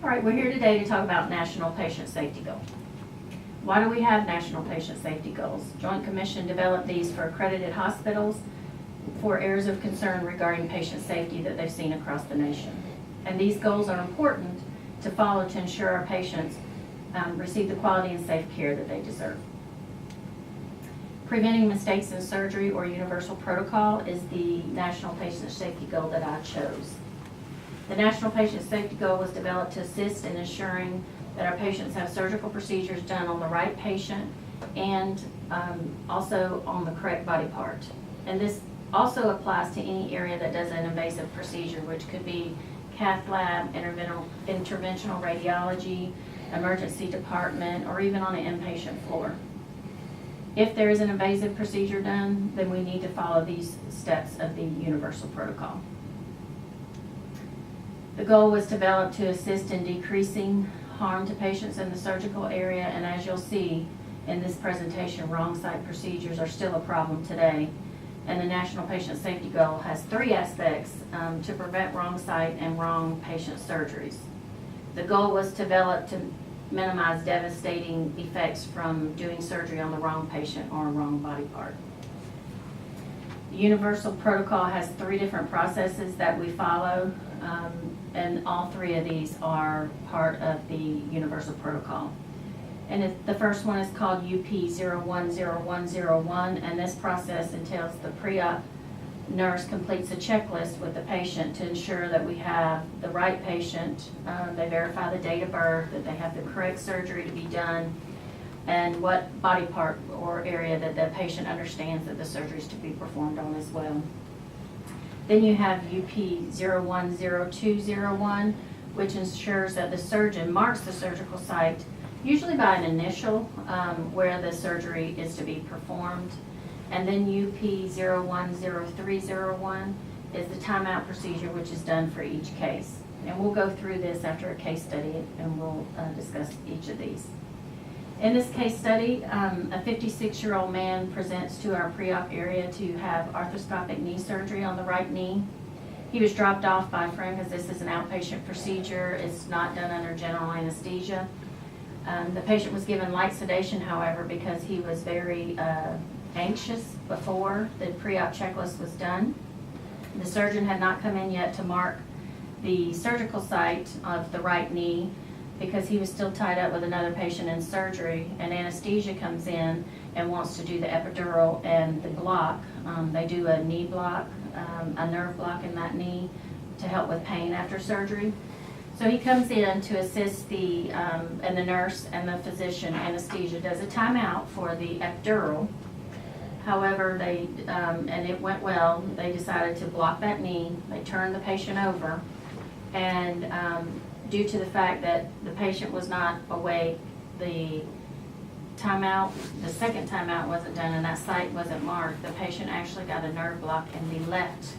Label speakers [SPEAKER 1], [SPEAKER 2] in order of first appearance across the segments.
[SPEAKER 1] All right, we're here today to talk about National Patient Safety Goal. Why do we have National Patient Safety Goals? Joint Commission developed these for accredited hospitals for areas of concern regarding patient safety that they've seen across the nation. And these goals are important to follow to ensure our patients receive the quality and safe care that they deserve. Preventing mistakes in surgery or universal protocol is the National Patient Safety Goal that I chose. The National Patient Safety Goal was developed to assist in ensuring that our patients have surgical procedures done on the right patient and also on the correct body part. And this also applies to any area that does an invasive procedure, which could be cath lab, interventional radiology, emergency department, or even on an inpatient floor. If there is an invasive procedure done, then we need to follow these steps of the universal protocol. The goal was developed to assist in decreasing harm to patients in the surgical area, and as you'll see in this presentation, wrong site procedures are still a problem today. And the National Patient Safety Goal has 3 aspects to prevent wrong site and wrong patient surgeries. The goal was developed to minimize devastating effects from doing surgery on the wrong patient or a wrong body part. The Universal Protocol has 3 different processes that we follow, and all 3 of these are part of the Universal Protocol. And the first one is called UP010101, and this process entails the pre-op nurse completes a checklist with the patient to ensure that we have the right patient. They verify the date of birth, that they have the correct surgery to be done, and what body part or area that the patient understands that the surgery is to be performed on as well. Then you have UP010201, which ensures that the surgeon marks the surgical site, usually by an initial, where the surgery is to be performed. And then UP010301 is the timeout procedure, which is done for each case. And we'll go through this after a case study, and we'll discuss each of these. In this case study, a 56-year-old man presents to our pre-op area to have arthroscopic knee surgery on the right knee. He was dropped off by a friend because this is an outpatient procedure. It's not done under general anesthesia. The patient was given light sedation, however, because he was very anxious before the pre-op checklist was done. The surgeon had not come in yet to mark the surgical site of the right knee because he was still tied up with another patient in surgery, and anesthesia comes in and wants to do the epidural and the block. They do a knee block, a nerve block in that knee to help with pain after surgery. So he comes in to assist and the nurse and the physician anesthesia does a timeout for the epidural. However, and it went well, they decided to block that knee. They turned the patient over, and due to the fact that the patient was not awake, the second timeout wasn't done and that site wasn't marked, the patient actually got a nerve block in the left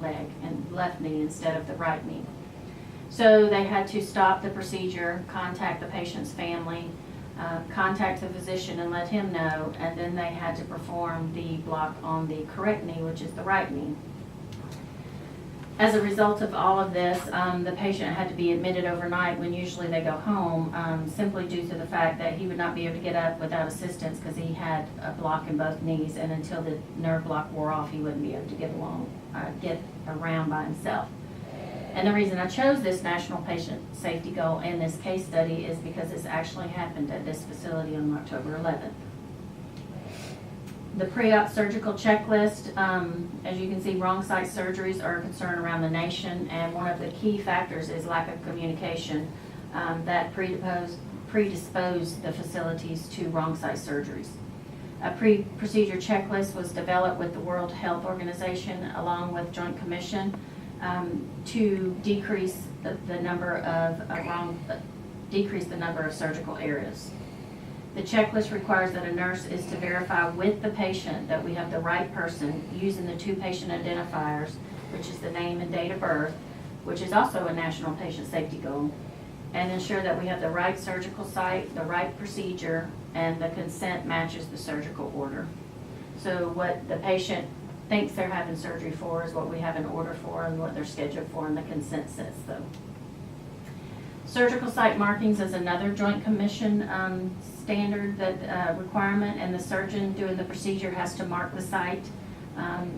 [SPEAKER 1] leg and left knee instead of the right knee. So they had to stop the procedure, contact the patient's family, contact the physician and let him know, and then they had to perform the block on the correct knee, which is the right knee. As a result of all of this, the patient had to be admitted overnight when usually they go home, simply due to the fact that he would not be able to get up without assistance because he had a block in both knees, and until the nerve block wore off, he wouldn't be able to get around by himself. And the reason I chose this National Patient Safety Goal in this case study is because this actually happened at this facility on October 11th. The pre-op surgical checklist, as you can see, wrong site surgeries are a concern around the nation, and one of the key factors is lack of communication that predispose the facilities to wrong site surgeries. A pre-procedure checklist was developed with the World Health Organization along with Joint Commission to decrease the number of surgical errors. The checklist requires that a nurse is to verify with the patient that we have the right person using the 2 patient identifiers, which is the name and date of birth, which is also a National Patient Safety Goal, and ensure that we have the right surgical site, the right procedure, and the consent matches the surgical order. So what the patient thinks they're having surgery for is what we have an order for and what they're scheduled for, and the consent says so. Surgical site markings is another Joint Commission standard that requirement, and the surgeon doing the procedure has to mark the site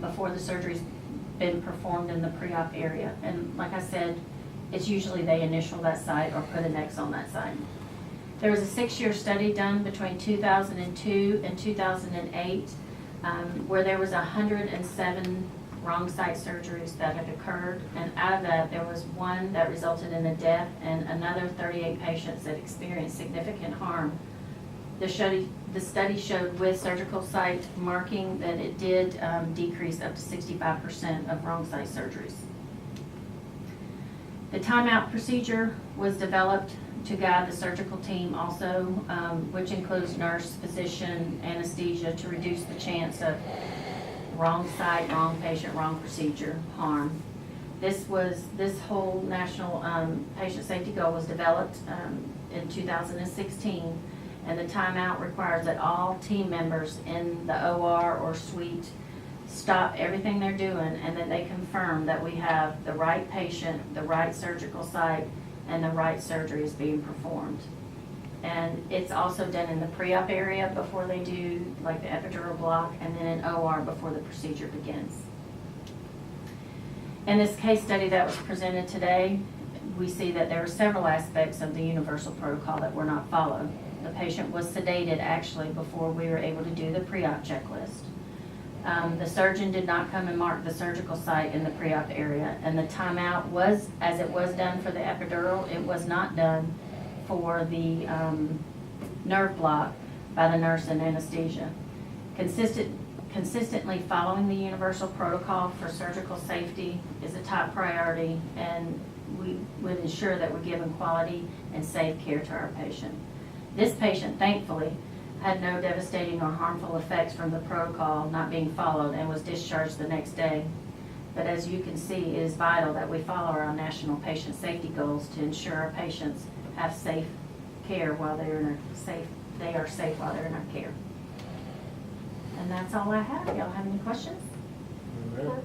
[SPEAKER 1] before the surgery's been performed in the pre-op area. And like I said, it's usually they initial that site or put an X on that site. There was a 6-year study done between 2002 and 2008 where there was 107 wrong site surgeries that had occurred, and out of that there was one that resulted in a death and another 38 patients that experienced significant harm. The study showed with surgical site marking that it did decrease up to 65% of wrong site surgeries. The timeout procedure was developed to guide the surgical team also, which includes nurse, physician, anesthesia, to reduce the chance of wrong site, wrong patient, wrong procedure harm. This whole national patient safety goal was developed in 2016, and the timeout requires that all team members in the OR or suite stop everything they're doing and that they confirm that we have the right patient, the right surgical site, and the right surgery is being performed. And it's also done in the pre-op area before they do like the epidural block, and then in OR before the procedure begins. In this case study that was presented today, we see that there are several aspects of the universal protocol that were not followed. The patient was sedated actually before we were able to do the pre-op checklist. The surgeon did not come and mark the surgical site in the pre-op area, and the timeout was, as it was done for the epidural, it was not done for the nerve block by the nurse and anesthesia. Consistently following the universal protocol for surgical safety is a top priority, and we would ensure that we're giving quality and safe care to our patient. This patient, thankfully, had no devastating or harmful effects from the protocol not being followed and was discharged the next day. But as you can see, it is vital that we follow our national patient safety goals to ensure our patients have safe care while they are safe while they're in our care. And that's all I have. Y'all have any questions?
[SPEAKER 2] Amen.